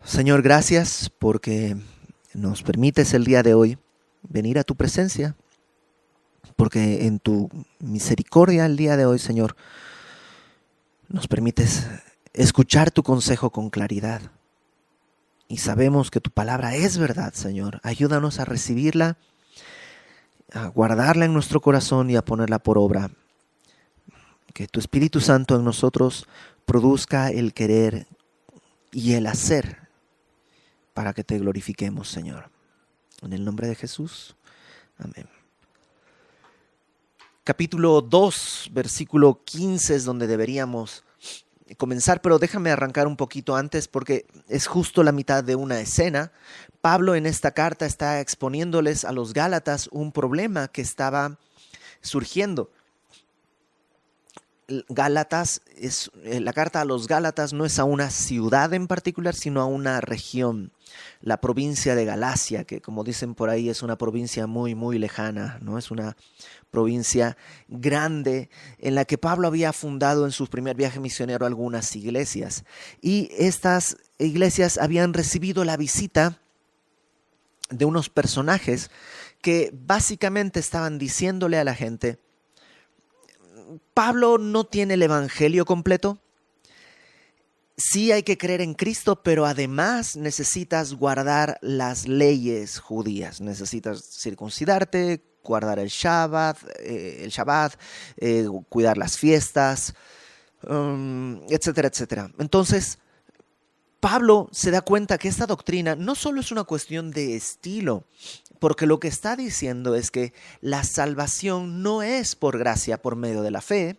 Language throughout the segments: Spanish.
Señor, gracias porque nos permites el día de hoy venir a tu presencia, porque en tu misericordia el día de hoy, Señor, nos permites escuchar tu consejo con claridad. Y sabemos que tu palabra es verdad, Señor. Ayúdanos a recibirla, a guardarla en nuestro corazón y a ponerla por obra. Que tu Espíritu Santo en nosotros produzca el querer y el hacer para que te glorifiquemos, Señor. En el nombre de Jesús. Amén. Capítulo 2, versículo 15 es donde deberíamos comenzar, pero déjame arrancar un poquito antes porque es justo la mitad de una escena. Pablo en esta carta está exponiéndoles a los Gálatas un problema que estaba surgiendo. La carta a los Gálatas no es a una ciudad en particular, sino a una región, la provincia de Galacia, que como dicen por ahí es una provincia muy, muy lejana, ¿no? Es una provincia grande en la que Pablo había fundado en su primer viaje misionero algunas iglesias. Y estas iglesias habían recibido la visita de unos personajes que básicamente estaban diciéndole a la gente: Pablo no tiene el evangelio completo. Sí hay que creer en Cristo, pero además necesitas guardar las leyes judías. Necesitas circuncidarte, guardar el Shabbat, cuidar las fiestas, etcétera, etcétera. Entonces, Pablo se da cuenta que esta doctrina no solo es una cuestión de estilo, porque lo que está diciendo es que la salvación no es por gracia, por medio de la fe,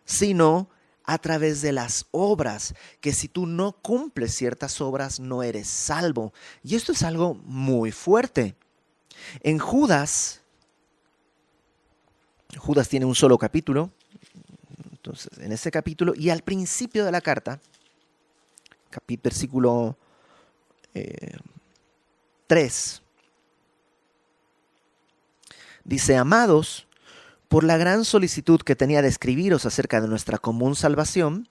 sino a través de las obras, que si tú no cumples ciertas obras no eres salvo. Y esto es algo muy fuerte. En Judas tiene un solo capítulo, entonces en ese capítulo y al principio de la carta, versículo 3, dice: amados, por la gran solicitud que tenía de escribiros acerca de nuestra común salvación,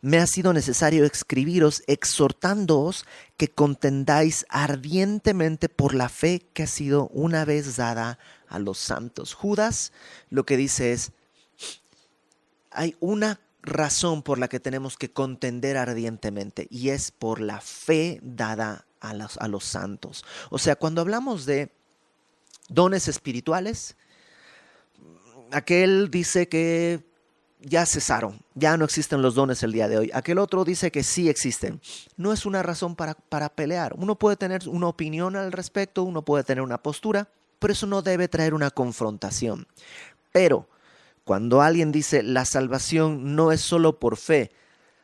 me ha sido necesario escribiros exhortándoos que contendáis ardientemente por la fe que ha sido una vez dada a los santos. Judas lo que dice es: hay una razón por la que tenemos que contender ardientemente, y es por la fe dada a los santos. O sea, cuando hablamos de dones espirituales, aquel dice que ya cesaron, ya no existen los dones el día de hoy. Aquel otro dice que sí existen. No es una razón para pelear. Uno puede tener una opinión al respecto, uno puede tener una postura, pero eso no debe traer una confrontación. Pero cuando alguien dice la salvación no es solo por fe,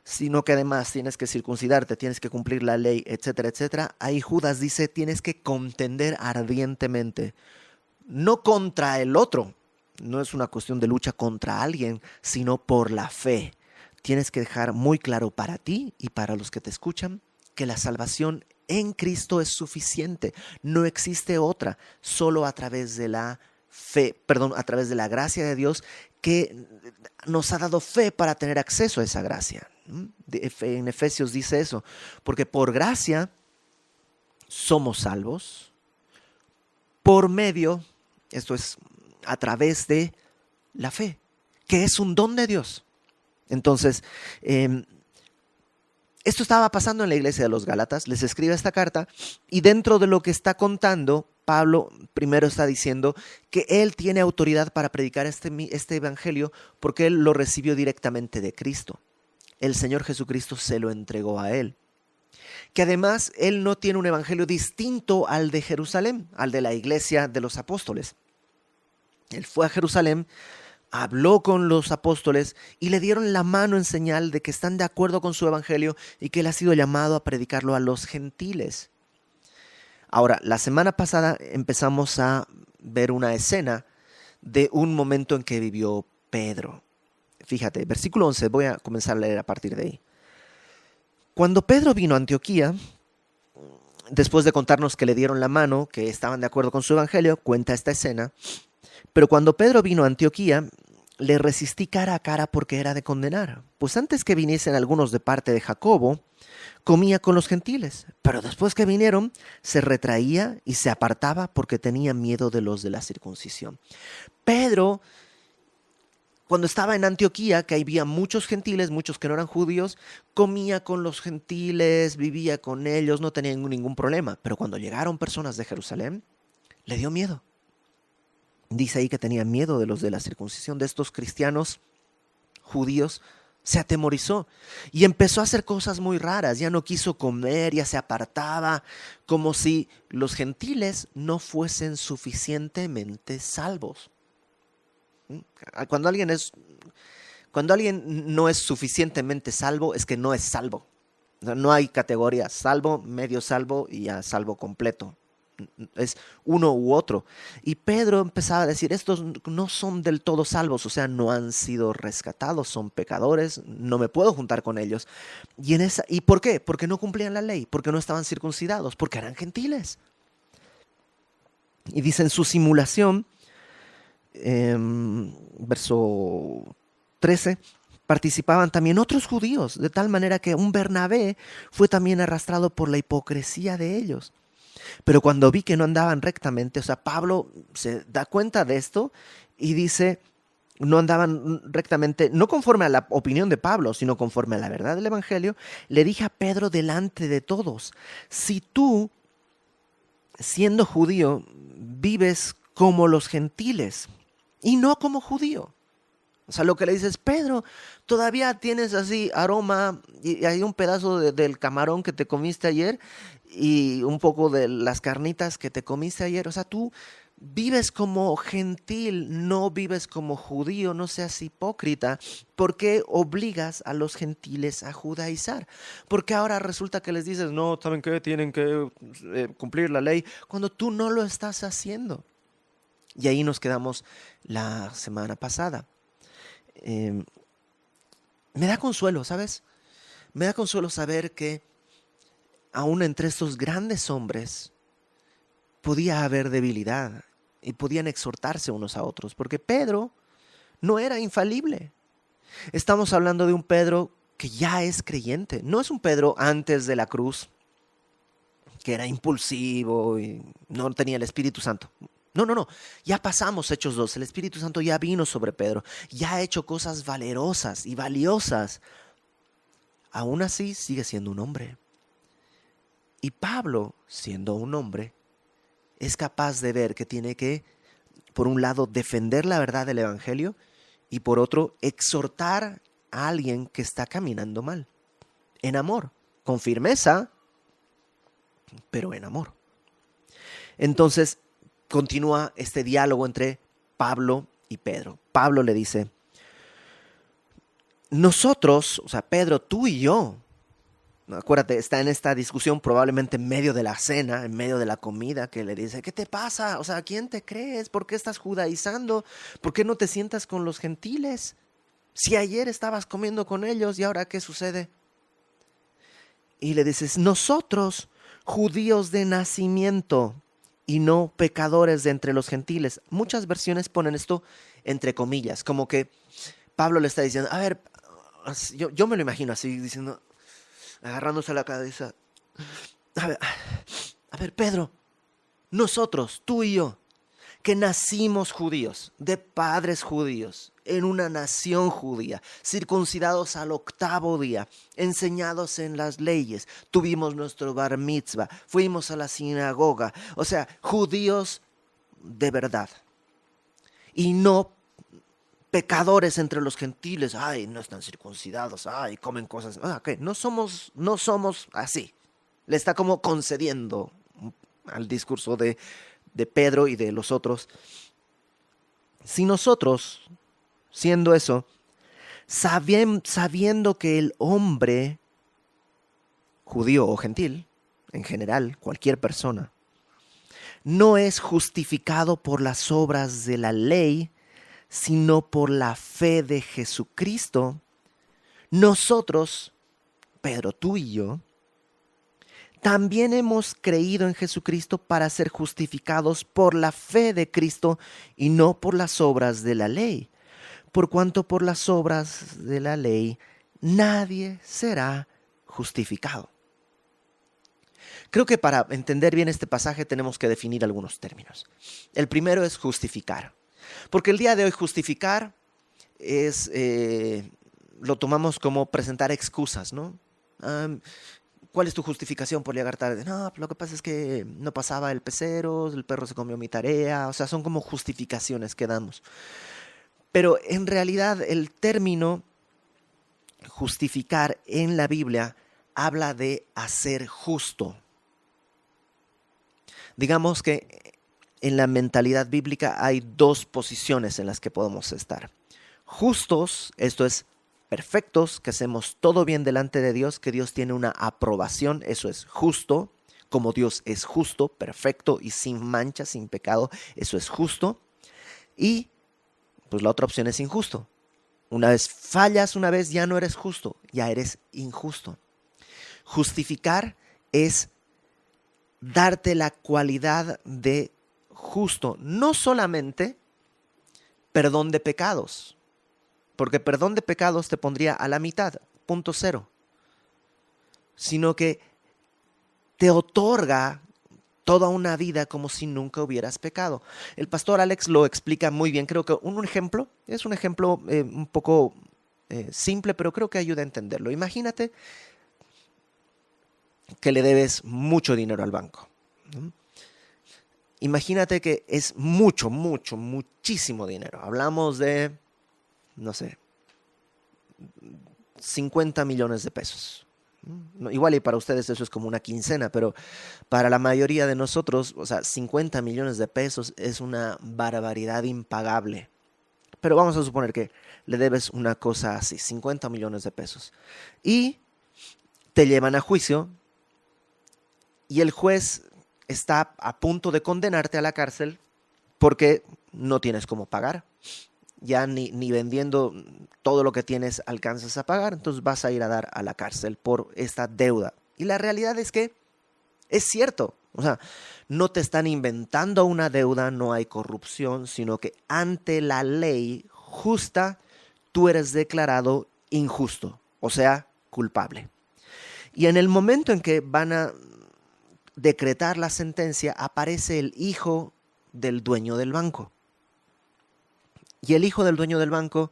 sino que además tienes que circuncidarte, tienes que cumplir la ley, etcétera, etcétera, ahí Judas dice tienes que contender ardientemente, no contra el otro. No es una cuestión de lucha contra alguien, sino por la fe. Tienes que dejar muy claro para ti y para los que te escuchan que la salvación en Cristo es suficiente. No existe otra, solo a través de la fe, a través de la gracia de Dios que nos ha dado fe para tener acceso a esa gracia. En Efesios dice eso, porque por gracia somos salvos por medio, esto es a través de la fe, que es un don de Dios. Entonces, esto estaba pasando en la iglesia de los Gálatas, les escribe esta carta y dentro de lo que está contando, Pablo primero está diciendo que él tiene autoridad para predicar este evangelio porque él lo recibió directamente de Cristo. El Señor Jesucristo se lo entregó a él. Que además él no tiene un evangelio distinto al de Jerusalén, al de la iglesia de los apóstoles. Él fue a Jerusalén, habló con los apóstoles y le dieron la mano en señal de que están de acuerdo con su evangelio y que él ha sido llamado a predicarlo a los gentiles. Ahora, la semana pasada empezamos a ver una escena de un momento en que vivió Pedro. Fíjate, versículo 11, voy a comenzar a leer a partir de ahí. Cuando Pedro vino a Antioquía, después de contarnos que le dieron la mano, que estaban de acuerdo con su evangelio, cuenta esta escena. Pero cuando Pedro vino a Antioquía, le resistí cara a cara porque era de condenar. Pues antes que viniesen algunos de parte de Jacobo, comía con los gentiles, pero después que vinieron, se retraía y se apartaba porque tenía miedo de los de la circuncisión. Pedro, cuando estaba en Antioquía, que había muchos gentiles, muchos que no eran judíos, comía con los gentiles, vivía con ellos, no tenía ningún problema. Pero cuando llegaron personas de Jerusalén, le dio miedo. Dice ahí que tenía miedo de los de la circuncisión, de estos cristianos judíos. Se atemorizó y empezó a hacer cosas muy raras. Ya no quiso comer, ya se apartaba, como si los gentiles no fuesen suficientemente salvos. Cuando alguien no es suficientemente salvo, es que no es salvo. O sea, no hay categoría salvo, medio salvo y ya salvo completo. Es uno u otro. Y Pedro empezaba a decir, estos no son del todo salvos, o sea, no han sido rescatados, son pecadores, no me puedo juntar con ellos. ¿Y por qué? Porque no cumplían la ley, porque no estaban circuncidados, porque eran gentiles. Y dice en su simulación, verso 13, participaban también otros judíos, de tal manera que un Bernabé fue también arrastrado por la hipocresía de ellos. Pero cuando vi que no andaban rectamente, o sea, Pablo se da cuenta de esto y dice, no andaban rectamente, no conforme a la opinión de Pablo, sino conforme a la verdad del Evangelio, le dije a Pedro delante de todos, si tú, siendo judío, vives como los gentiles y no como judío. O sea, lo que le dices, Pedro, todavía tienes así aroma y hay un pedazo del camarón que te comiste ayer y un poco de las carnitas que te comiste ayer. O sea, tú vives como gentil, no vives como judío, no seas hipócrita. ¿Por qué obligas a los gentiles a judaizar? Porque ahora resulta que les dices, no, ¿saben qué? Tienen que cumplir la ley, cuando tú no lo estás haciendo. Y ahí nos quedamos la semana pasada. Me da consuelo, ¿sabes? Me da consuelo saber que aún entre estos grandes hombres podía haber debilidad y podían exhortarse unos a otros, porque Pedro no era infalible. Estamos hablando de un Pedro que ya es creyente, no es un Pedro antes de la cruz, que era impulsivo y no tenía el Espíritu Santo. No, ya pasamos Hechos 2, el Espíritu Santo ya vino sobre Pedro, ya ha hecho cosas valerosas y valiosas. Aún así sigue siendo un hombre. Y Pablo, siendo un hombre, es capaz de ver que tiene que, por un lado, defender la verdad del Evangelio y por otro, exhortar a alguien que está caminando mal, en amor, con firmeza, pero en amor. Entonces, continúa este diálogo entre Pablo y Pedro. Pablo le dice, nosotros, o sea, Pedro, tú y yo, acuérdate, está en esta discusión probablemente en medio de la cena, en medio de la comida, que le dice, ¿qué te pasa? O sea, ¿quién te crees? ¿Por qué estás judaizando? ¿Por qué no te sientas con los gentiles? Si ayer estabas comiendo con ellos, ¿y ahora qué sucede? Y le dices, nosotros, judíos de nacimiento, y no pecadores de entre los gentiles. Muchas versiones ponen esto entre comillas, como que Pablo le está diciendo, a ver, yo me lo imagino así, diciendo, agarrándose la cabeza, a ver, Pedro, nosotros, tú y yo, que nacimos judíos, de padres judíos, en una nación judía, circuncidados al 8º día, enseñados en las leyes, tuvimos nuestro bar mitzvah, fuimos a la sinagoga, o sea, judíos de verdad. Y no pecadores entre los gentiles, ay, no están circuncidados, ay, comen cosas, okay. No somos así. Le está como concediendo al discurso de Pedro y de los otros. Si nosotros, siendo eso, sabiendo que el hombre, judío o gentil, en general, cualquier persona, no es justificado por las obras de la ley, sino por la fe de Jesucristo, nosotros, Pedro, tú y yo, también hemos creído en Jesucristo para ser justificados por la fe de Cristo y no por las obras de la ley. Por cuanto por las obras de la ley nadie será justificado. Creo que para entender bien este pasaje tenemos que definir algunos términos. El primero es justificar, porque el día de hoy justificar es, lo tomamos como presentar excusas, ¿no? ¿Cuál es tu justificación por llegar tarde? No, lo que pasa es que no pasaba el pecero, el perro se comió mi tarea, o sea, son como justificaciones que damos. Pero en realidad el término justificar en la Biblia habla de hacer justo. Digamos que en la mentalidad bíblica hay dos posiciones en las que podemos estar. Justos, esto es perfectos, que hacemos todo bien delante de Dios, que Dios tiene una aprobación, eso es justo, como Dios es justo, perfecto y sin mancha, sin pecado, eso es justo. Y pues la otra opción es injusto. Una vez fallas, una vez ya no eres justo, ya eres injusto. Justificar es darte la cualidad de justo, no solamente perdón de pecados, porque perdón de pecados te pondría a la mitad, punto cero, sino que te otorga toda una vida como si nunca hubieras pecado. El pastor Alex lo explica muy bien, creo que un ejemplo, es un ejemplo un poco simple, pero creo que ayuda a entenderlo. Imagínate que le debes mucho dinero al banco. Imagínate que es muchísimo dinero. Hablamos de, no sé, 50 millones de pesos. Igual y para ustedes eso es como una quincena, pero para la mayoría de nosotros, o sea, 50 millones de pesos es una barbaridad impagable. Pero vamos a suponer que le debes una cosa así, 50 millones de pesos. Y te llevan a juicio y el juez está a punto de condenarte a la cárcel porque no tienes cómo pagar. Ya ni vendiendo todo lo que tienes alcanzas a pagar, entonces vas a ir a dar a la cárcel por esta deuda. Y la realidad es que es cierto, o sea, no te están inventando una deuda, no hay corrupción, sino que ante la ley justa tú eres declarado injusto, o sea, culpable. Y en el momento en que van a decretar la sentencia, aparece el hijo del dueño del banco. Y el hijo del dueño del banco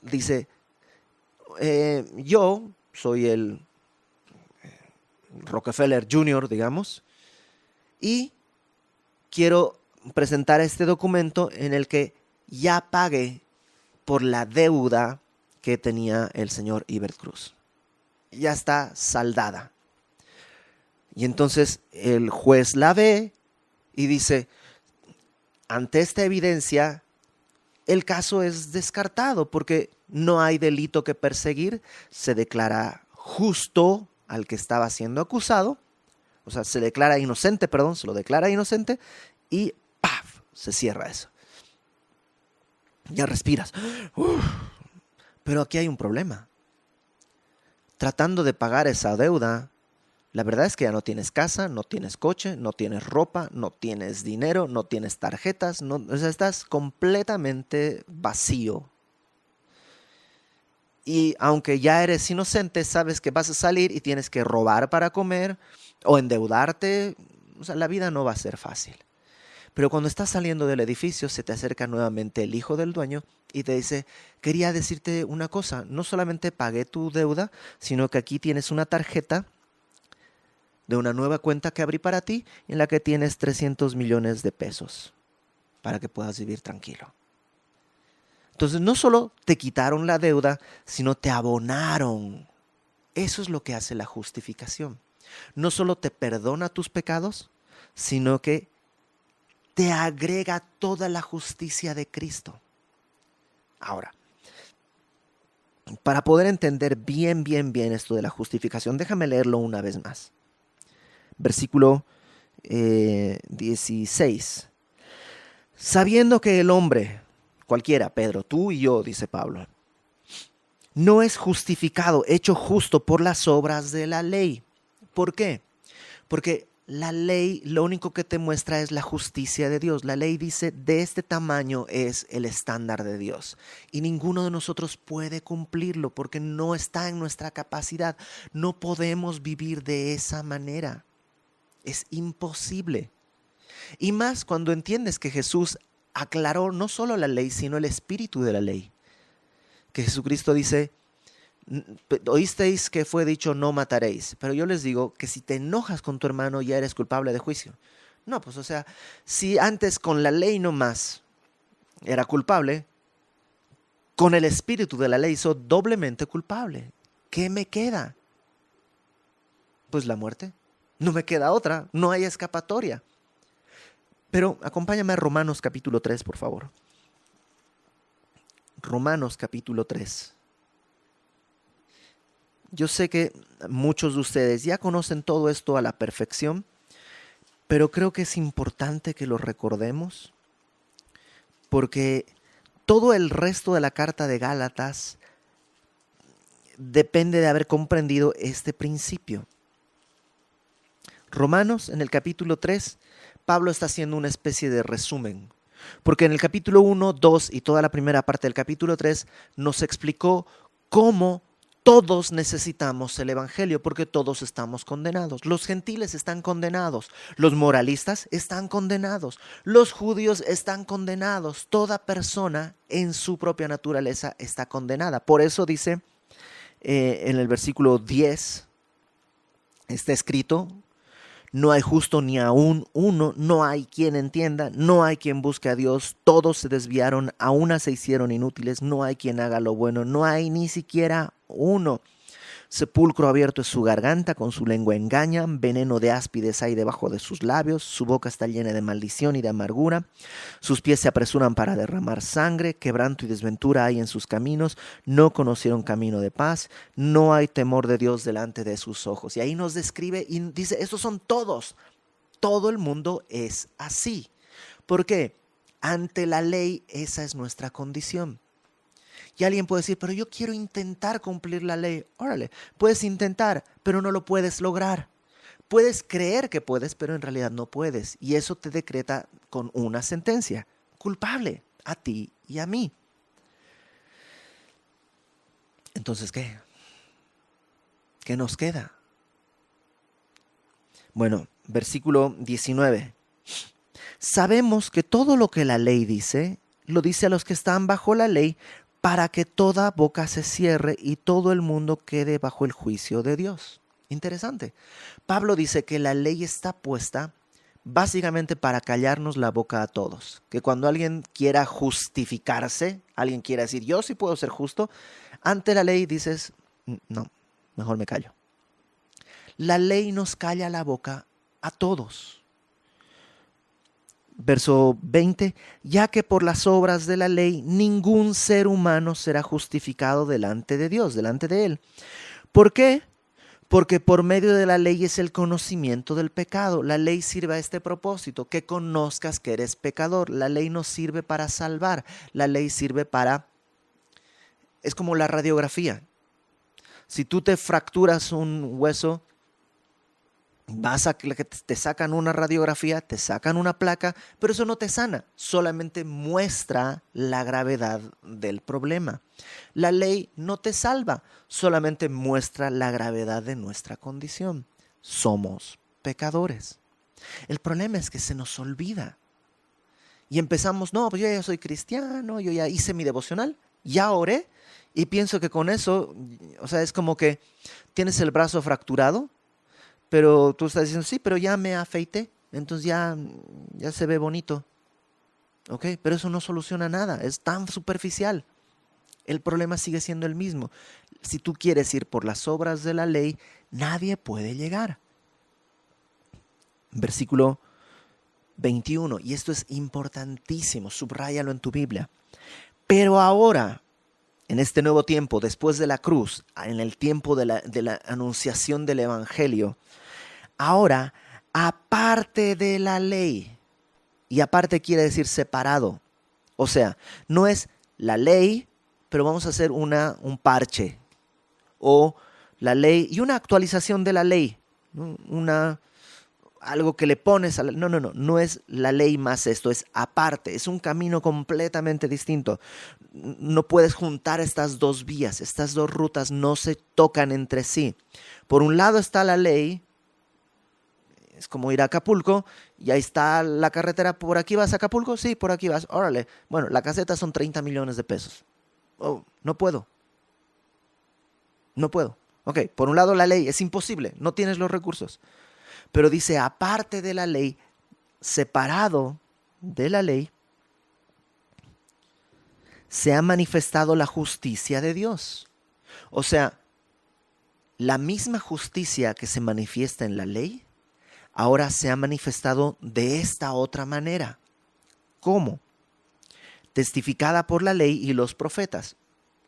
dice, yo soy el Rockefeller Jr., digamos, y quiero presentar este documento en el que ya pagué por la deuda que tenía el señor Ibert Cruz. Ya está saldada. Y entonces el juez la ve y dice, ante esta evidencia, el caso es descartado porque no hay delito que perseguir, se declara justo al que estaba siendo acusado, o sea, se declara inocente, perdón, se lo declara inocente y ¡paf! Se cierra eso. Ya respiras. Uf. Pero aquí hay un problema. Tratando de pagar esa deuda, la verdad es que ya no tienes casa, no tienes coche, no tienes ropa, no tienes dinero, no tienes tarjetas, no, o sea, estás completamente vacío. Y aunque ya eres inocente, sabes que vas a salir y tienes que robar para comer o endeudarte. O sea, la vida no va a ser fácil. Pero cuando estás saliendo del edificio, se te acerca nuevamente el hijo del dueño y te dice, quería decirte una cosa, no solamente pagué tu deuda, sino que aquí tienes una tarjeta de una nueva cuenta que abrí para ti en la que tienes 300 millones de pesos para que puedas vivir tranquilo. Entonces no solo te quitaron la deuda, sino te abonaron. Eso es lo que hace la justificación. No solo te perdona tus pecados, sino que te agrega toda la justicia de Cristo. Ahora, para poder entender bien esto de la justificación, déjame leerlo una vez más. Versículo 16. Sabiendo que el hombre, cualquiera, Pedro, tú y yo, dice Pablo, no es justificado, hecho justo por las obras de la ley. ¿Por qué? Porque la ley lo único que te muestra es la justicia de Dios. La ley dice, de este tamaño es el estándar de Dios. Y ninguno de nosotros puede cumplirlo porque no está en nuestra capacidad. No podemos vivir de esa manera. Es imposible. Y más cuando entiendes que Jesús aclaró no solo la ley, sino el espíritu de la ley. Que Jesucristo dice, oísteis que fue dicho no mataréis, pero yo les digo que si te enojas con tu hermano ya eres culpable de juicio. No, pues o sea, si antes con la ley nomás era culpable, con el espíritu de la ley soy doblemente culpable. ¿Qué me queda? Pues la muerte. No me queda otra, no hay escapatoria. Pero acompáñame a Romanos capítulo 3, por favor. Romanos capítulo 3. Yo sé que muchos de ustedes ya conocen todo esto a la perfección, pero creo que es importante que lo recordemos, porque todo el resto de la carta de Gálatas depende de haber comprendido este principio. Romanos, en el capítulo 3, Pablo está haciendo una especie de resumen, porque en el capítulo 1, 2 y toda la primera parte del capítulo 3 nos explicó cómo todos necesitamos el evangelio, porque todos estamos condenados. Los gentiles están condenados, los moralistas están condenados, los judíos están condenados, toda persona en su propia naturaleza está condenada. Por eso dice en el versículo 10, está escrito: no hay justo ni aún uno, no hay quien entienda, no hay quien busque a Dios, todos se desviaron, a una se hicieron inútiles, no hay quien haga lo bueno, no hay ni siquiera uno. Sepulcro abierto es su garganta, con su lengua engañan, veneno de áspides hay debajo de sus labios, su boca está llena de maldición y de amargura, sus pies se apresuran para derramar sangre, quebranto y desventura hay en sus caminos, no conocieron camino de paz, no hay temor de Dios delante de sus ojos. Y ahí nos describe y dice, estos son todos, todo el mundo es así. ¿Por qué? Ante la ley esa es nuestra condición. Y alguien puede decir, pero yo quiero intentar cumplir la ley. Órale, puedes intentar, pero no lo puedes lograr. Puedes creer que puedes, pero en realidad no puedes. Y eso te decreta con una sentencia: culpable a ti y a mí. Entonces, ¿qué? ¿Qué nos queda? Bueno, versículo 19. Sabemos que todo lo que la ley dice, lo dice a los que están bajo la ley, para que toda boca se cierre y todo el mundo quede bajo el juicio de Dios. Interesante. Pablo dice que la ley está puesta básicamente para callarnos la boca a todos. Que cuando alguien quiera justificarse, alguien quiera decir, yo sí puedo ser justo, ante la ley dices, no, mejor me callo. La ley nos calla la boca a todos. Verso 20, ya que por las obras de la ley ningún ser humano será justificado delante de Dios, delante de Él. ¿Por qué? Porque por medio de la ley es el conocimiento del pecado. La ley sirve a este propósito, que conozcas que eres pecador. La ley no sirve para salvar, la ley sirve para... Es como la radiografía. Si tú te fracturas un hueso, vas a que te sacan una radiografía, te sacan una placa, pero eso no te sana, solamente muestra la gravedad del problema. La ley no te salva, solamente muestra la gravedad de nuestra condición. Somos pecadores. El problema es que se nos olvida. Y empezamos, no, pues yo ya soy cristiano, yo ya hice mi devocional, ya oré, y pienso que con eso, o sea, es como que tienes el brazo fracturado, pero tú estás diciendo, sí, pero ya me afeité, entonces ya se ve bonito. ¿Ok? Pero eso no soluciona nada, es tan superficial. El problema sigue siendo el mismo. Si tú quieres ir por las obras de la ley, nadie puede llegar. Versículo 21, y esto es importantísimo, subráyalo en tu Biblia. Pero ahora, en este nuevo tiempo, después de la cruz, en el tiempo de la anunciación del Evangelio, ahora, aparte de la ley, y aparte quiere decir separado, o sea, no es la ley, pero vamos a hacer un parche, o la ley y una actualización de la ley, ¿no? Algo que le pones a la... No es la ley más esto, es aparte, es un camino completamente distinto. No puedes juntar estas dos vías, estas dos rutas no se tocan entre sí. Por un lado está la ley, Es como ir a Acapulco y ahí está la carretera. ¿Por aquí vas a Acapulco? Sí, por aquí vas. Órale. Bueno, la caseta son 30 millones de pesos. Oh, no puedo. No puedo. Ok, por un lado la ley es imposible, no tienes los recursos. Pero dice, aparte de la ley, separado de la ley, se ha manifestado la justicia de Dios. O sea, la misma justicia que se manifiesta en la ley, ahora se ha manifestado de esta otra manera. ¿Cómo? Testificada por la ley y los profetas.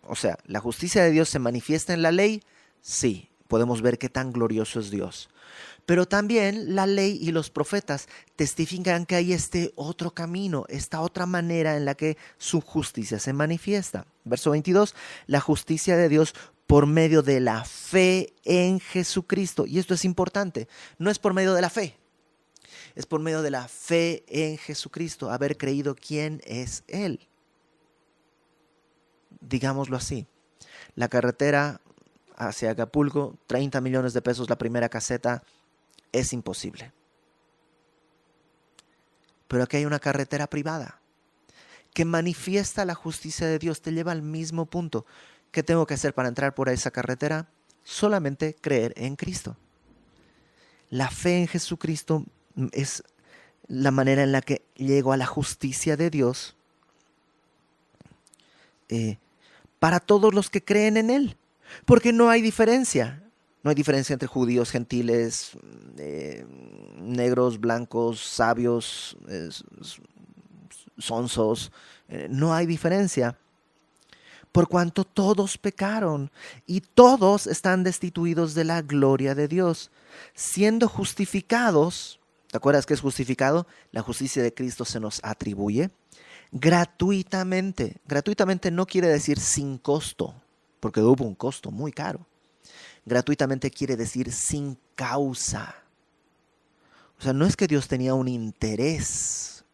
O sea, ¿la justicia de Dios se manifiesta en la ley? Sí, podemos ver qué tan glorioso es Dios. Pero también la ley y los profetas testifican que hay este otro camino, esta otra manera en la que su justicia se manifiesta. Verso 22, la justicia de Dios por medio de la fe en Jesucristo. Y esto es importante, no es por medio de la fe, es por medio de la fe en Jesucristo, haber creído quién es Él. Digámoslo así, la carretera hacia Acapulco, 30 millones de pesos la primera caseta, es imposible. Pero aquí hay una carretera privada que manifiesta la justicia de Dios, te lleva al mismo punto. ¿Qué tengo que hacer para entrar por esa carretera? Solamente creer en Cristo. La fe en Jesucristo es la manera en la que llego a la justicia de Dios para todos los que creen en Él. Porque no hay diferencia. No hay diferencia entre judíos, gentiles, negros, blancos, sabios, sonsos. No hay diferencia. Por cuanto todos pecaron y todos están destituidos de la gloria de Dios, siendo justificados. ¿Te acuerdas qué es justificado? La justicia de Cristo se nos atribuye gratuitamente. Gratuitamente no quiere decir sin costo, porque hubo un costo muy caro. Gratuitamente quiere decir sin causa. O sea, no es que Dios tenía un interés.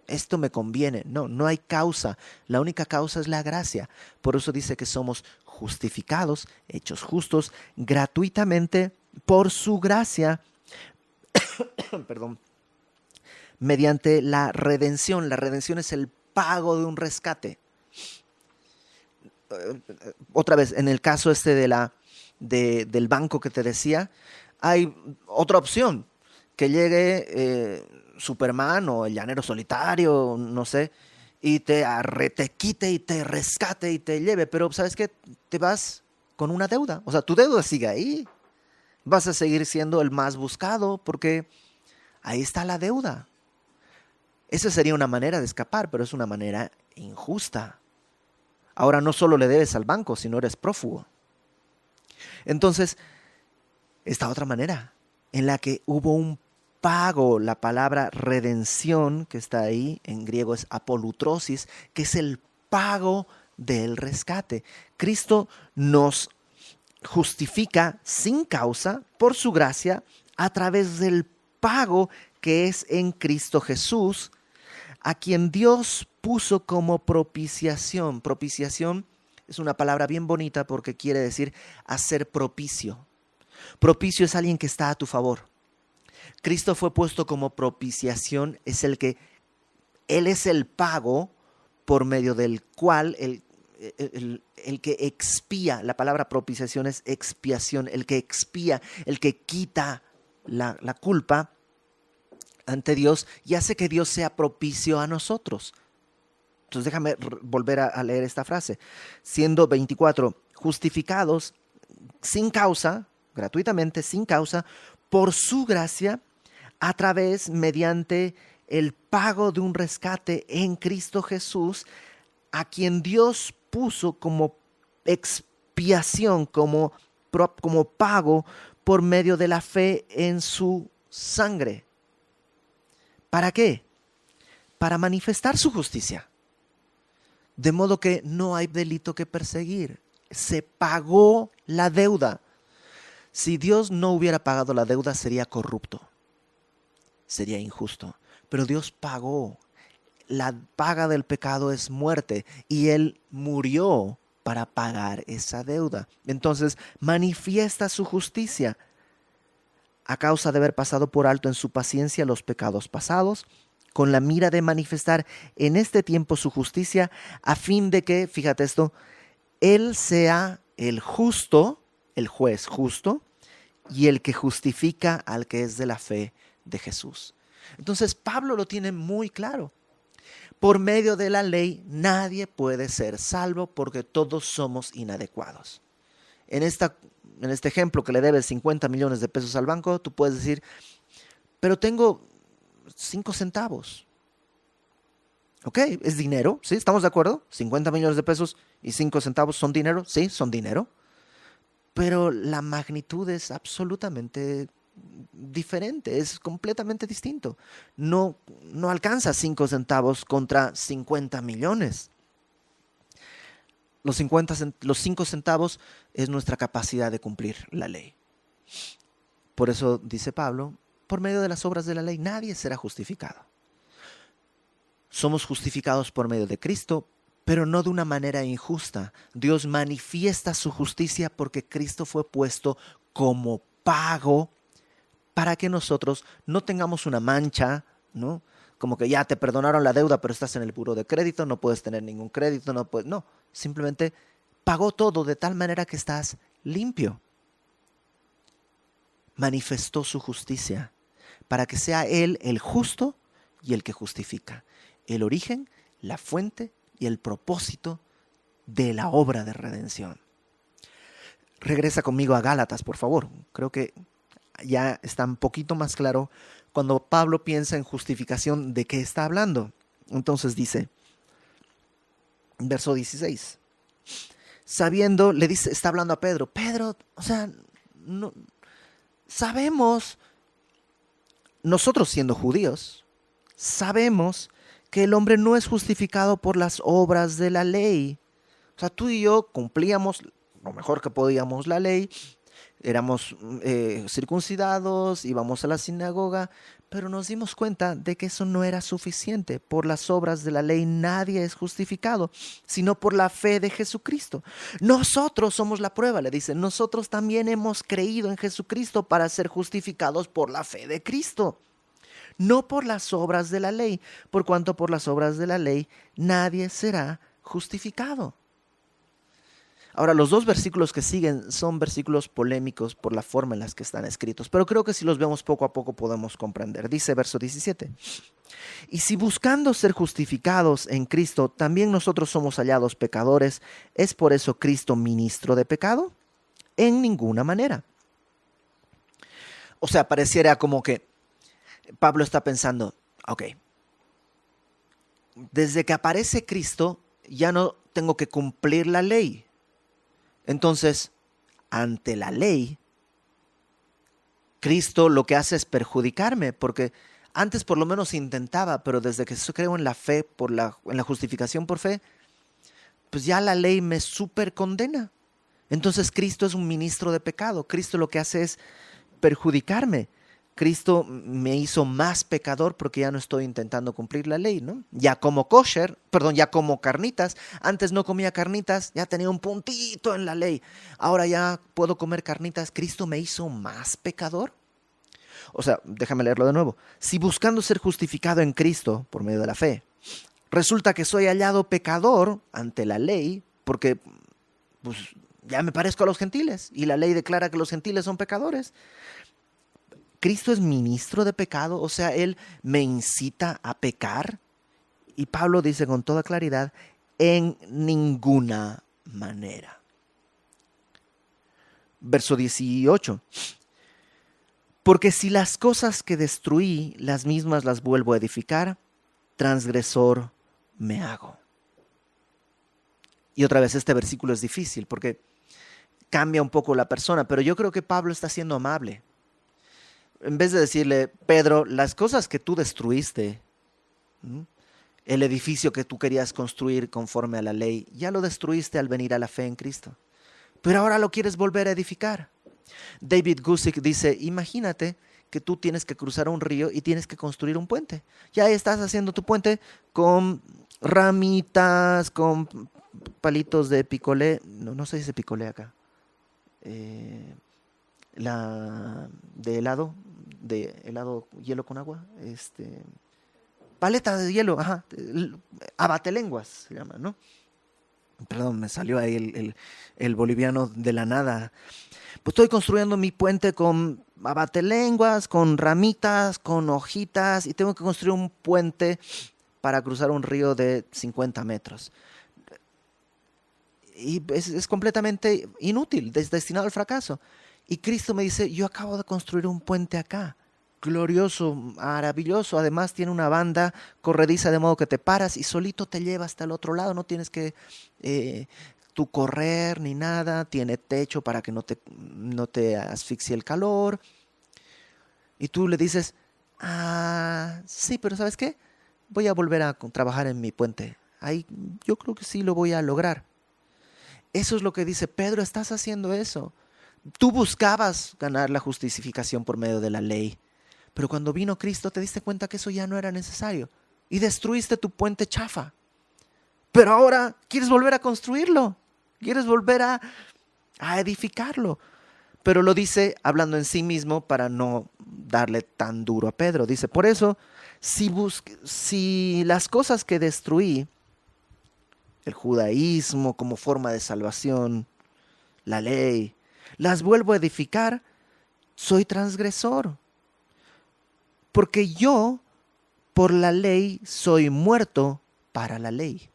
Esto me conviene. No, no hay causa. La única causa es la gracia. Por eso dice que somos justificados, hechos justos, gratuitamente por su gracia. Perdón. Mediante la redención. La redención es el pago de un rescate. Otra vez, en el caso del banco que te decía, hay otra opción, que llegue Superman o el llanero solitario, no sé, y te quite y te rescate y te lleve, pero ¿sabes qué? Te vas con una deuda, o sea, tu deuda sigue ahí, vas a seguir siendo el más buscado porque ahí está la deuda. Esa sería una manera de escapar, pero es una manera injusta. Ahora no solo le debes al banco, sino eres prófugo. Entonces, esta otra manera en la que hubo un pago, la palabra redención que está ahí, en griego es apolutrosis, que es el pago del rescate. Cristo nos justifica sin causa por su gracia a través del pago que es en Cristo Jesús, a quien Dios puso como propiciación. Propiciación es una palabra bien bonita porque quiere decir hacer propicio. Propicio es alguien que está a tu favor. Cristo fue puesto como propiciación, Él es el pago por medio del cual el que expía, la palabra propiciación es expiación, el que expía, el que quita la culpa ante Dios y hace que Dios sea propicio a nosotros. Entonces déjame volver a leer esta frase. Siendo 24, justificados sin causa, gratuitamente, sin causa, por su gracia, a través, mediante el pago de un rescate en Cristo Jesús, a quien Dios puso como expiación, como pago por medio de la fe en su sangre. ¿Para qué? Para manifestar su justicia. De modo que no hay delito que perseguir. Se pagó la deuda. Si Dios no hubiera pagado la deuda, sería corrupto. Sería injusto. Pero Dios pagó. La paga del pecado es muerte. Y Él murió para pagar esa deuda. Entonces, manifiesta su justicia a causa de haber pasado por alto en su paciencia los pecados pasados, con la mira de manifestar en este tiempo su justicia, a fin de que, fíjate esto, Él sea el justo, el juez justo, y el que justifica al que es de la fe de Jesús. Entonces Pablo lo tiene muy claro. Por medio de la ley nadie puede ser salvo porque todos somos inadecuados. En este ejemplo que le debes 50 millones de pesos al banco, tú puedes decir, pero tengo 5 centavos. Ok, es dinero, ¿sí? ¿Estamos de acuerdo? 50 millones de pesos y 5 centavos son dinero, sí, son dinero. Pero la magnitud es absolutamente diferente, es completamente distinto. No alcanza 5 centavos contra 50 millones. Los 5 centavos es nuestra capacidad de cumplir la ley. Por eso dice Pablo, por medio de las obras de la ley nadie será justificado. Somos justificados por medio de Cristo, pero no de una manera injusta. Dios manifiesta su justicia porque Cristo fue puesto como pago para que nosotros no tengamos una mancha, ¿no? Como que ya te perdonaron la deuda, pero estás en el buro de crédito, no puedes tener ningún crédito, no, simplemente pagó todo de tal manera que estás limpio. Manifestó su justicia para que sea Él el justo y el que justifica. El origen, la fuente y el propósito de la obra de redención. Regresa conmigo a Gálatas, por favor. Creo que ya está un poquito más claro cuando Pablo piensa en justificación de qué está hablando. Entonces dice, verso 16, sabiendo, le dice, está hablando a Pedro, no, sabemos, nosotros siendo judíos, sabemos que el hombre no es justificado por las obras de la ley. O sea, tú y yo cumplíamos lo mejor que podíamos la ley, éramos circuncidados, íbamos a la sinagoga, pero nos dimos cuenta de que eso no era suficiente. Por las obras de la ley nadie es justificado, sino por la fe de Jesucristo. Nosotros somos la prueba, le dice, nosotros también hemos creído en Jesucristo para ser justificados por la fe de Cristo. No por las obras de la ley, por cuanto por las obras de la ley nadie será justificado. Ahora, los 2 versículos que siguen son versículos polémicos por la forma en las que están escritos, pero creo que si los vemos poco a poco podemos comprender. Dice verso 17, y si buscando ser justificados en Cristo también nosotros somos hallados pecadores, ¿es por eso Cristo ministro de pecado? En ninguna manera. O sea, pareciera como que Pablo está pensando, ok, desde que aparece Cristo ya no tengo que cumplir la ley. Entonces, ante la ley, Cristo lo que hace es perjudicarme, porque antes por lo menos intentaba, pero desde que creo en la fe, en la justificación por fe, pues ya la ley me súper condena. Entonces Cristo es un ministro de pecado. Cristo lo que hace es perjudicarme. Cristo me hizo más pecador porque ya no estoy intentando cumplir la ley, ¿no? Ya como carnitas. Antes no comía carnitas, ya tenía un puntito en la ley. Ahora ya puedo comer carnitas. ¿Cristo me hizo más pecador? O sea, déjame leerlo de nuevo. Si buscando ser justificado en Cristo por medio de la fe, resulta que soy hallado pecador ante la ley porque pues, ya me parezco a los gentiles y la ley declara que los gentiles son pecadores. Cristo es ministro de pecado, o sea, Él me incita a pecar. Y Pablo dice con toda claridad, en ninguna manera. Verso 18. Porque si las cosas que destruí, las mismas las vuelvo a edificar, transgresor me hago. Y otra vez este versículo es difícil porque cambia un poco la persona, pero yo creo que Pablo está siendo amable. En vez de decirle, Pedro, las cosas que tú destruiste, el edificio que tú querías construir conforme a la ley, ya lo destruiste al venir a la fe en Cristo. Pero ahora lo quieres volver a edificar. David Guzik dice, imagínate que tú tienes que cruzar un río y tienes que construir un puente. Ya estás haciendo tu puente con ramitas, con palitos de picolé. No se dice picolé acá. De de helado, hielo con agua, paleta de hielo, ajá, abatelenguas se llama, ¿no? Perdón, me salió ahí el boliviano de la nada. Pues estoy construyendo mi puente con abatelenguas, con ramitas, con hojitas, y tengo que construir un puente para cruzar un río de 50 metros. Y es completamente inútil, destinado al fracaso. Y Cristo me dice, yo acabo de construir un puente acá, glorioso, maravilloso. Además tiene una banda corrediza de modo que te paras y solito te lleva hasta el otro lado. No tienes que tú correr ni nada. Tiene techo para que no te asfixie el calor. Y tú le dices, sí, pero ¿sabes qué? Voy a volver a trabajar en mi puente. Ahí yo creo que sí lo voy a lograr. Eso es lo que dice Pedro, estás haciendo eso. Tú buscabas ganar la justificación por medio de la ley, pero cuando vino Cristo te diste cuenta que eso ya no era necesario y destruiste tu puente chafa. Pero ahora quieres volver a construirlo, quieres volver a edificarlo. Pero lo dice hablando en sí mismo para no darle tan duro a Pedro. Dice, por eso, si las cosas que destruí, el judaísmo como forma de salvación, la ley, las vuelvo a edificar, soy transgresor. Porque yo, por la ley, soy muerto para la ley.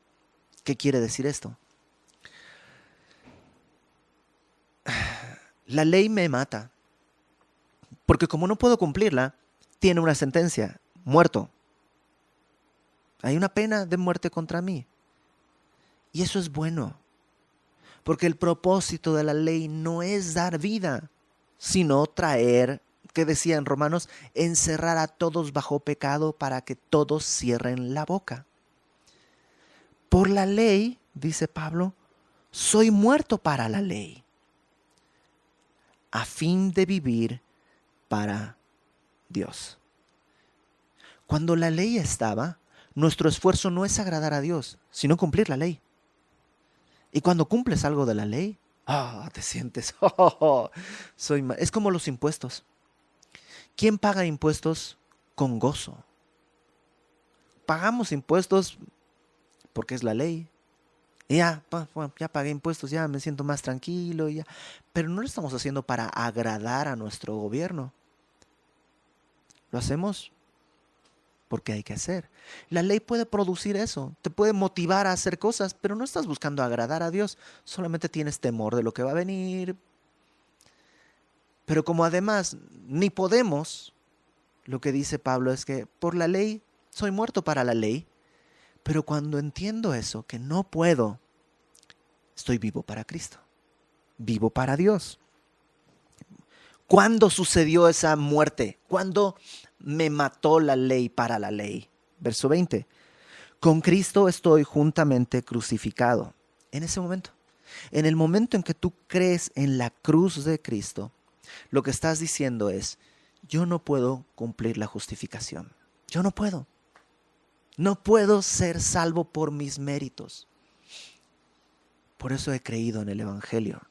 ¿Qué quiere decir esto? La ley me mata. Porque como no puedo cumplirla, tiene una sentencia, muerto. Hay una pena de muerte contra mí. Y eso es bueno. Porque el propósito de la ley no es dar vida, sino traer, que decía en Romanos, encerrar a todos bajo pecado para que todos cierren la boca. Por la ley, dice Pablo, soy muerto para la ley, a fin de vivir para Dios. Cuando la ley estaba, nuestro esfuerzo no es agradar a Dios, sino cumplir la ley. Y cuando cumples algo de la ley, te sientes, es como los impuestos. ¿Quién paga impuestos con gozo? Pagamos impuestos porque es la ley. Y ya pagué impuestos, ya me siento más tranquilo. Ya. Pero no lo estamos haciendo para agradar a nuestro gobierno. Lo hacemos porque hay que hacer. La ley puede producir eso, te puede motivar a hacer cosas, pero no estás buscando agradar a Dios, solamente tienes temor de lo que va a venir. Pero como además ni podemos, lo que dice Pablo es que por la ley soy muerto para la ley, pero cuando entiendo eso, que no puedo, estoy vivo para Cristo, vivo para Dios. ¿Cuándo sucedió esa muerte? ¿Cuándo me mató la ley para la ley? Verso 20. Con Cristo estoy juntamente crucificado. En ese momento, en el momento en que tú crees en la cruz de Cristo, lo que estás diciendo es, yo no puedo cumplir la justificación. Yo no puedo. No puedo ser salvo por mis méritos. Por eso he creído en el Evangelio,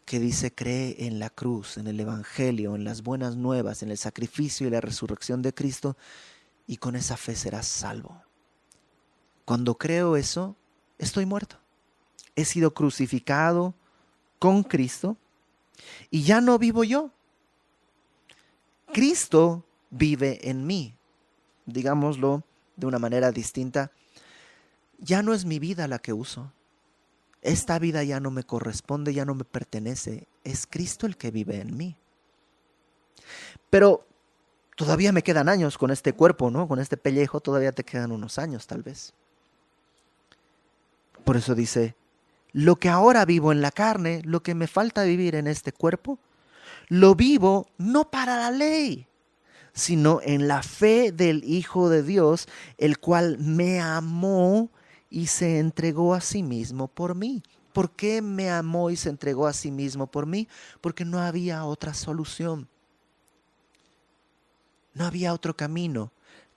que dice, cree en la cruz, en el Evangelio, en las buenas nuevas, en el sacrificio y la resurrección de Cristo, y con esa fe serás salvo. Cuando creo eso, estoy muerto. He sido crucificado con Cristo y ya no vivo yo. Cristo vive en mí. Digámoslo de una manera distinta. Ya no es mi vida la que uso. Esta vida ya no me corresponde, ya no me pertenece. Es Cristo el que vive en mí. Pero todavía me quedan años con este cuerpo, ¿no? Con este pellejo todavía te quedan unos años tal vez. Por eso dice, lo que ahora vivo en la carne, lo que me falta vivir en este cuerpo, lo vivo no para la ley, sino en la fe del Hijo de Dios, el cual me amó y se entregó a sí mismo por mí. ¿Por qué me amó y se entregó a sí mismo por mí? Porque no había otra solución. No había otro camino.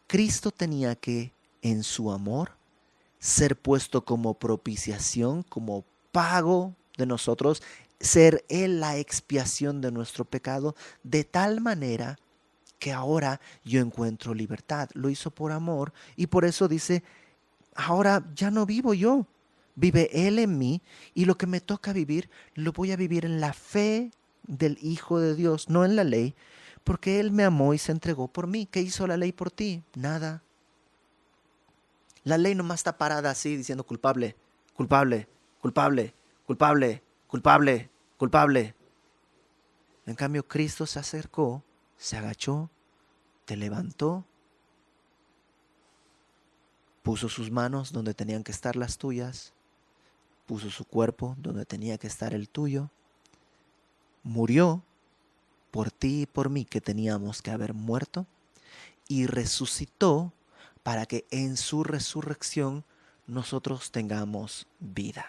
Cristo tenía que, en su amor, ser puesto como propiciación, como pago de nosotros, ser Él la expiación de nuestro pecado, de tal manera que ahora yo encuentro libertad. Lo hizo por amor y por eso dice, ahora ya no vivo yo, vive Él en mí y lo que me toca vivir, lo voy a vivir en la fe del Hijo de Dios, no en la ley, porque Él me amó y se entregó por mí. ¿Qué hizo la ley por ti? Nada. La ley nomás está parada así diciendo culpable, culpable, culpable, culpable, culpable, culpable. En cambio, Cristo se acercó, se agachó, te levantó, puso sus manos donde tenían que estar las tuyas, puso su cuerpo donde tenía que estar el tuyo, murió por ti y por mí que teníamos que haber muerto y resucitó para que en su resurrección nosotros tengamos vida.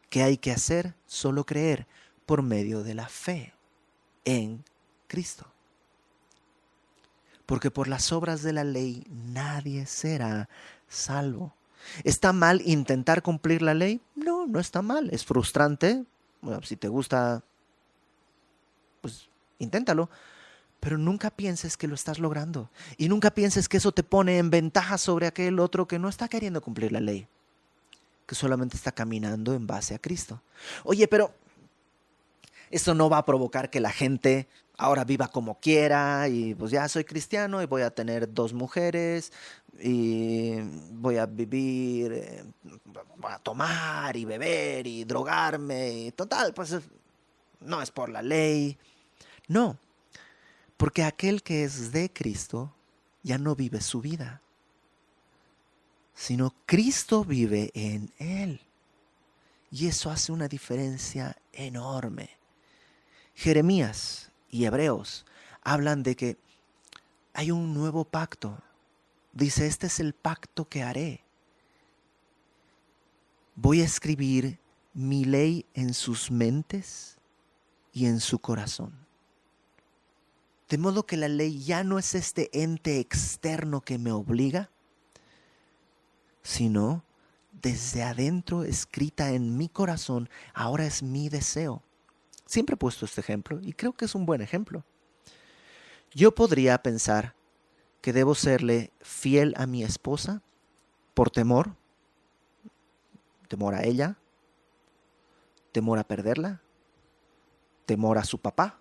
¿Qué hay que hacer? Solo creer por medio de la fe en Cristo. Porque por las obras de la ley nadie será salvo. ¿Está mal intentar cumplir la ley? No, no está mal. Es frustrante. Bueno, si te gusta, pues inténtalo. Pero nunca pienses que lo estás logrando. Y nunca pienses que eso te pone en ventaja sobre aquel otro que no está queriendo cumplir la ley, que solamente está caminando en base a Cristo. Oye, pero esto no va a provocar que la gente ahora viva como quiera y pues ya soy cristiano y voy a tener 2 mujeres y voy a vivir, voy a tomar y beber y drogarme y total, pues no es por la ley. No, porque aquel que es de Cristo ya no vive su vida, sino Cristo vive en él. Y eso hace una diferencia enorme. Jeremías y Hebreos hablan de que hay un nuevo pacto. Dice, este es el pacto que haré. Voy a escribir mi ley en sus mentes y en su corazón. De modo que la ley ya no es este ente externo que me obliga, sino desde adentro, escrita en mi corazón, ahora es mi deseo. Siempre he puesto este ejemplo y creo que es un buen ejemplo. Yo podría pensar que debo serle fiel a mi esposa por temor a ella, temor a perderla, temor a su papá,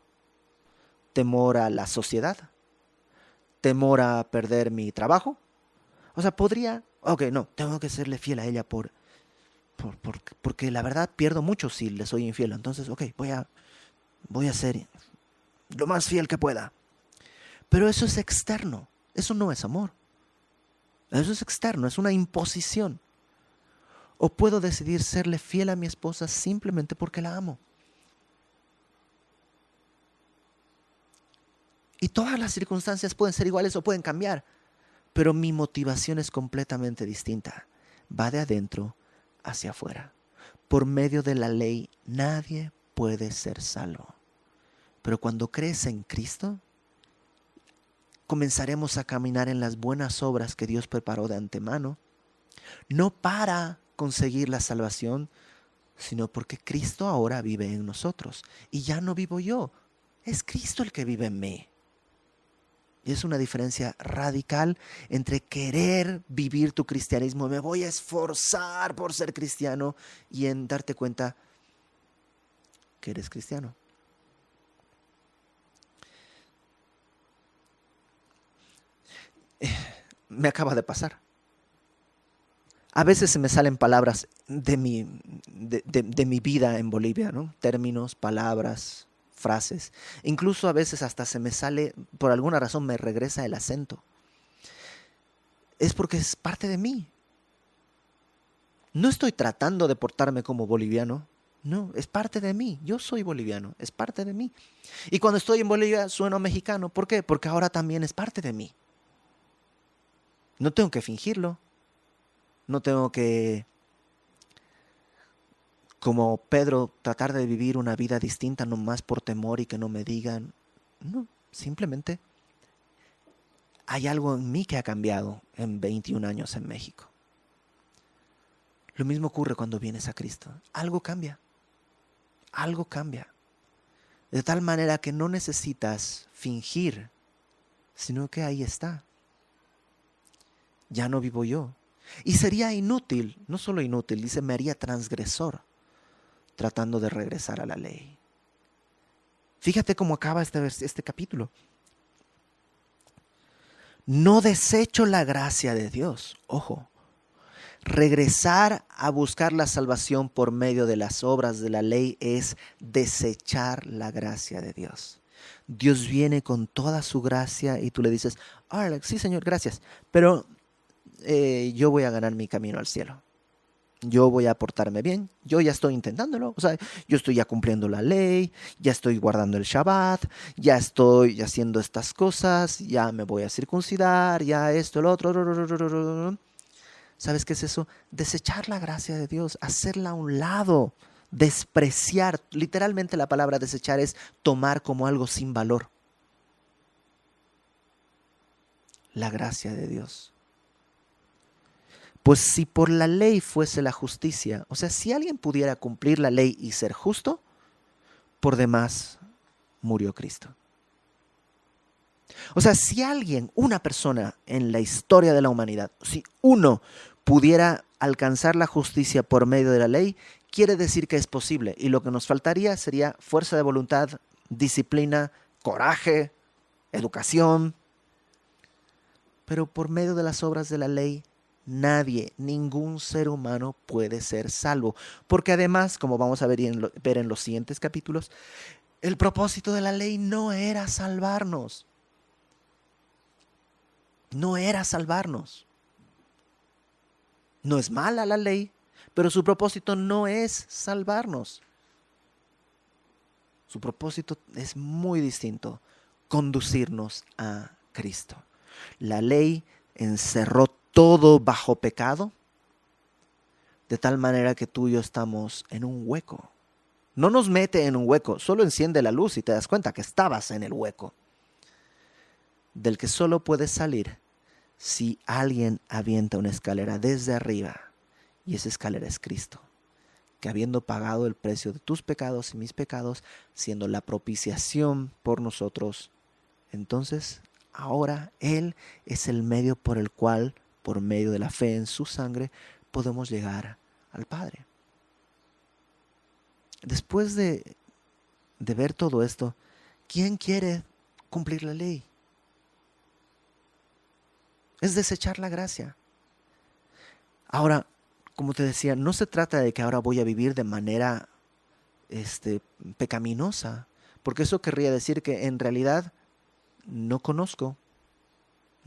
temor a la sociedad, temor a perder mi trabajo. O sea, no, tengo que serle fiel a ella porque la verdad pierdo mucho si le soy infiel. Entonces, voy a ser lo más fiel que pueda. Pero eso es externo, eso no es amor. Eso es externo, es una imposición. O puedo decidir serle fiel a mi esposa simplemente porque la amo. Y todas las circunstancias pueden ser iguales o pueden cambiar, pero mi motivación es completamente distinta. Va de adentro hacia afuera. Por medio de la ley nadie puede ser salvo. Pero cuando crees en Cristo, comenzaremos a caminar en las buenas obras que Dios preparó de antemano, no para conseguir la salvación, sino porque Cristo ahora vive en nosotros. Y ya no vivo yo, es Cristo el que vive en mí. Y es una diferencia radical entre querer vivir tu cristianismo, me voy a esforzar por ser cristiano, y en darte cuenta que eres cristiano. Me acaba de pasar. A veces se me salen palabras de mi vida en Bolivia, ¿no? Términos, palabras, frases. Incluso a veces hasta se me sale, por alguna razón me regresa el acento. Es porque es parte de mí. No estoy tratando de portarme como boliviano. No, es parte de mí. Yo soy boliviano, es parte de mí. Y cuando estoy en Bolivia sueno mexicano. ¿Por qué? Porque ahora también es parte de mí. No tengo que fingirlo. No tengo que, como Pedro, tratar de vivir una vida distinta nomás por temor y que no me digan. No, simplemente hay algo en mí que ha cambiado en 21 años en México. Lo mismo ocurre cuando vienes a Cristo. Algo cambia. algo cambia. De tal manera que no necesitas fingir, sino que ahí está. Ya no vivo yo. Y sería inútil, no solo inútil, dice, me haría transgresor tratando de regresar a la ley. Fíjate cómo acaba este capítulo. No desecho la gracia de Dios. Ojo, regresar a buscar la salvación por medio de las obras de la ley es desechar la gracia de Dios. Dios viene con toda su gracia y tú le dices, sí Señor, gracias, pero yo voy a ganar mi camino al cielo. Yo voy a portarme bien, yo ya estoy intentándolo, o sea, yo estoy ya cumpliendo la ley, ya estoy guardando el Shabbat, ya estoy haciendo estas cosas, ya me voy a circuncidar, ya esto, el otro. ¿Sabes qué es eso? Desechar la gracia de Dios, hacerla a un lado, despreciar. Literalmente la palabra desechar es tomar como algo sin valor. La gracia de Dios. Pues si por la ley fuese la justicia, o sea, si alguien pudiera cumplir la ley y ser justo, por demás murió Cristo. O sea, si alguien, una persona en la historia de la humanidad, si uno pudiera alcanzar la justicia por medio de la ley, quiere decir que es posible. Y lo que nos faltaría sería fuerza de voluntad, disciplina, coraje, educación. Pero por medio de las obras de la ley, nadie, ningún ser humano puede ser salvo. Porque además, como vamos a ver en los siguientes capítulos, el propósito de la ley no era salvarnos. No era salvarnos. No es mala la ley, pero su propósito no es salvarnos. Su propósito es muy distinto, conducirnos a Cristo. La ley encerró todo bajo pecado, de tal manera que tú y yo estamos en un hueco. No nos mete en un hueco, solo enciende la luz y te das cuenta que estabas en el hueco, del que solo puedes salir si alguien avienta una escalera desde arriba, y esa escalera es Cristo, que habiendo pagado el precio de tus pecados y mis pecados, siendo la propiciación por nosotros, entonces ahora Él es el medio por el cual, por medio de la fe en su sangre, podemos llegar al Padre. Después de ver todo esto, ¿quién quiere cumplir la ley? Es desechar la gracia. Ahora, como te decía, no se trata de que ahora voy a vivir de manera pecaminosa, porque eso querría decir que en realidad no conozco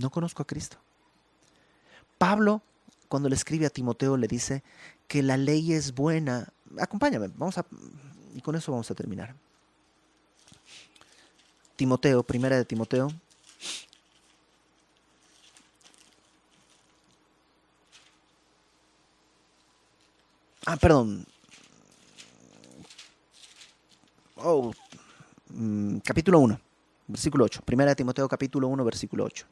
a Cristo. Pablo, cuando le escribe a Timoteo, le dice que la ley es buena. Acompáñame, y con eso vamos a terminar. Timoteo, primera de Timoteo. Capítulo 1, versículo 8. Primera de Timoteo, capítulo 1, versículo 8.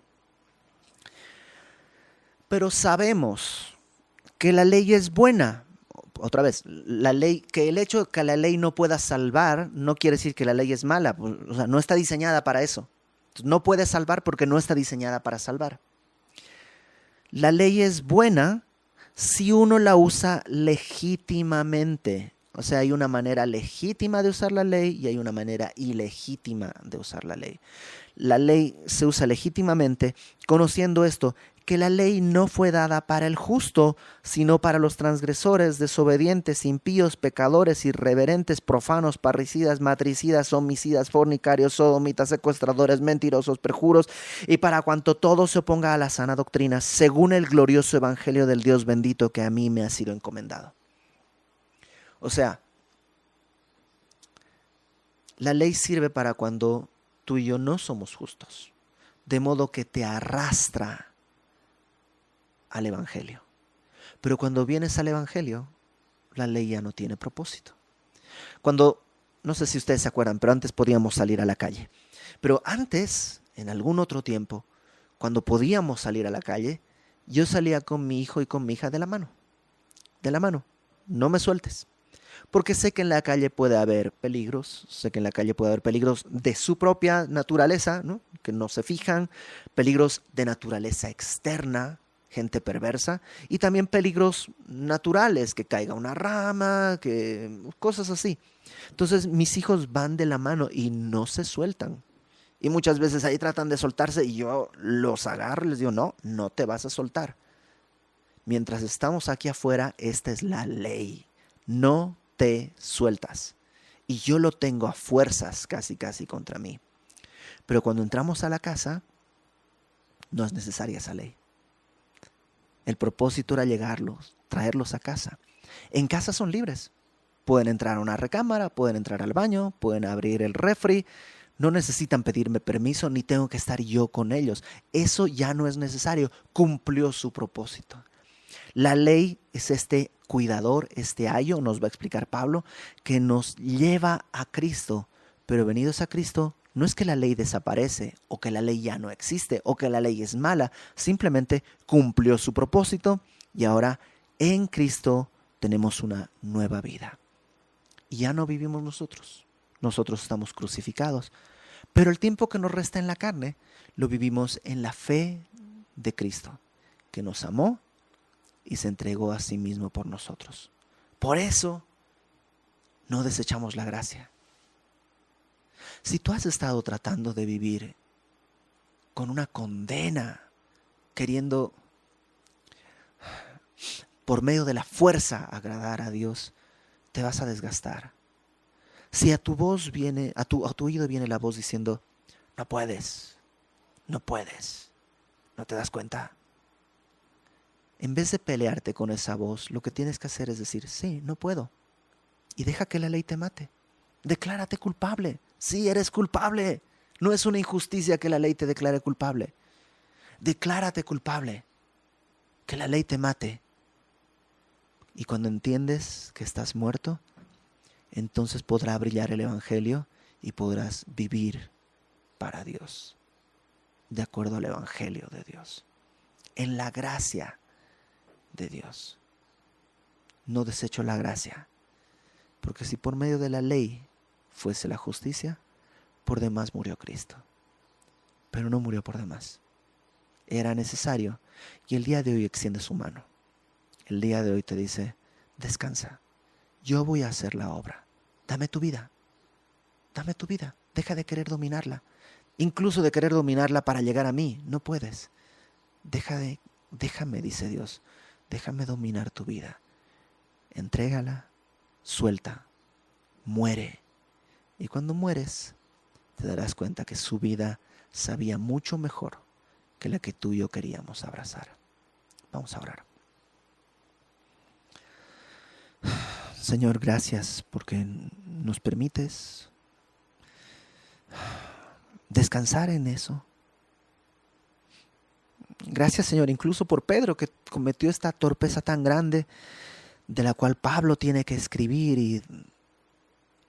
Pero sabemos que la ley es buena. Otra vez, la ley, que el hecho de que la ley no pueda salvar no quiere decir que la ley es mala. O sea, no está diseñada para eso. No puede salvar porque no está diseñada para salvar. La ley es buena si uno la usa legítimamente. O sea, hay una manera legítima de usar la ley y hay una manera ilegítima de usar la ley. La ley se usa legítimamente, conociendo esto, que la ley no fue dada para el justo, sino para los transgresores, desobedientes, impíos, pecadores, irreverentes, profanos, parricidas, matricidas, homicidas, fornicarios, sodomitas, secuestradores, mentirosos, perjuros, y para cuanto todo se oponga a la sana doctrina, según el glorioso evangelio del Dios bendito que a mí me ha sido encomendado. O sea, la ley sirve para cuando tú y yo no somos justos, de modo que te arrastra al evangelio. Pero cuando vienes al evangelio, la ley ya no tiene propósito. No sé si ustedes se acuerdan, pero antes podíamos salir a la calle. Pero antes, en algún otro tiempo, cuando podíamos salir a la calle, yo salía con mi hijo y con mi hija de la mano. De la mano. No me sueltes. porque sé que en la calle puede haber peligros, sé que en la calle puede haber peligros de su propia naturaleza, ¿no? Que no se fijan, peligros de naturaleza externa, gente perversa, y también peligros naturales, que caiga una rama, que cosas así. Entonces mis hijos van de la mano y no se sueltan. Y muchas veces ahí tratan de soltarse y yo los agarro y les digo, no, no te vas a soltar. Mientras estamos aquí afuera, esta es la ley. No te sueltas. Y yo lo tengo a fuerzas casi contra mí. Pero cuando entramos a la casa, no es necesaria esa ley. El propósito era llegarlos, traerlos a casa. En casa son libres. Pueden entrar a una recámara, pueden entrar al baño, pueden abrir el refri. No necesitan pedirme permiso ni tengo que estar yo con ellos. Eso ya no es necesario. Cumplió su propósito. La ley es este cuidador, este ayo, nos va a explicar Pablo, que nos lleva a Cristo. Pero venidos a Cristo, no es que la ley desaparece o que la ley ya no existe o que la ley es mala. Simplemente cumplió su propósito y ahora en Cristo tenemos una nueva vida. Y ya no vivimos nosotros. Nosotros estamos crucificados. Pero el tiempo que nos resta en la carne lo vivimos en la fe de Cristo, que nos amó y se entregó a sí mismo por nosotros. Por eso no desechamos la gracia. Si tú has estado tratando de vivir con una condena, queriendo por medio de la fuerza agradar a Dios, te vas a desgastar. Si a tu voz viene, a tu oído viene la voz diciendo, no puedes, no te das cuenta. En vez de pelearte con esa voz, lo que tienes que hacer es decir, sí, no puedo. Y deja que la ley te mate. Declárate culpable. Sí, eres culpable. No es una injusticia que la ley te declare culpable. Declárate culpable. Que la ley te mate. Y cuando entiendes que estás muerto, entonces podrá brillar el Evangelio y podrás vivir para Dios, de acuerdo al Evangelio de Dios, en la gracia de Dios. No desecho la gracia, porque si por medio de la ley fuese la justicia, por demás murió Cristo. Pero no murió por demás. Era necesario, y el día de hoy extiende su mano. El día de hoy te dice, descansa, yo voy a hacer la obra. Dame tu vida, deja de querer dominarla. Incluso de querer dominarla para llegar a mí, no puedes. Déjame, dice Dios, déjame dominar tu vida. Entrégala, suelta, muere. Y cuando mueres, te darás cuenta que su vida sabía mucho mejor que la que tú y yo queríamos abrazar. Vamos a orar. Señor, gracias porque nos permites descansar en eso. Gracias, Señor, incluso por Pedro, que cometió esta torpeza tan grande de la cual Pablo tiene que escribir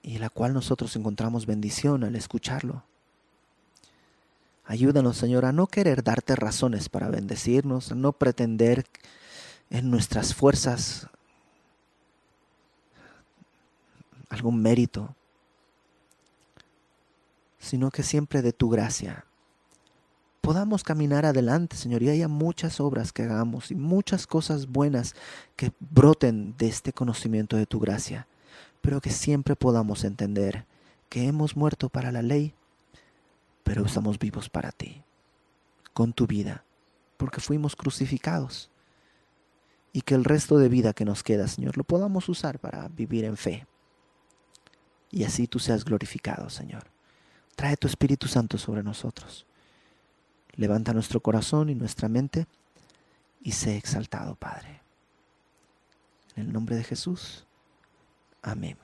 y la cual nosotros encontramos bendición al escucharlo. Ayúdanos, Señor, a no querer darte razones para bendecirnos, a no pretender en nuestras fuerzas algún mérito, sino que siempre de tu gracia podamos caminar adelante, Señor, y haya muchas obras que hagamos y muchas cosas buenas que broten de este conocimiento de tu gracia, pero que siempre podamos entender que hemos muerto para la ley, pero estamos vivos para ti, con tu vida, porque fuimos crucificados, y que el resto de vida que nos queda, Señor, lo podamos usar para vivir en fe. Y así tú seas glorificado, Señor. Trae tu Espíritu Santo sobre nosotros. Levanta nuestro corazón y nuestra mente y sé exaltado, Padre. En el nombre de Jesús. Amén.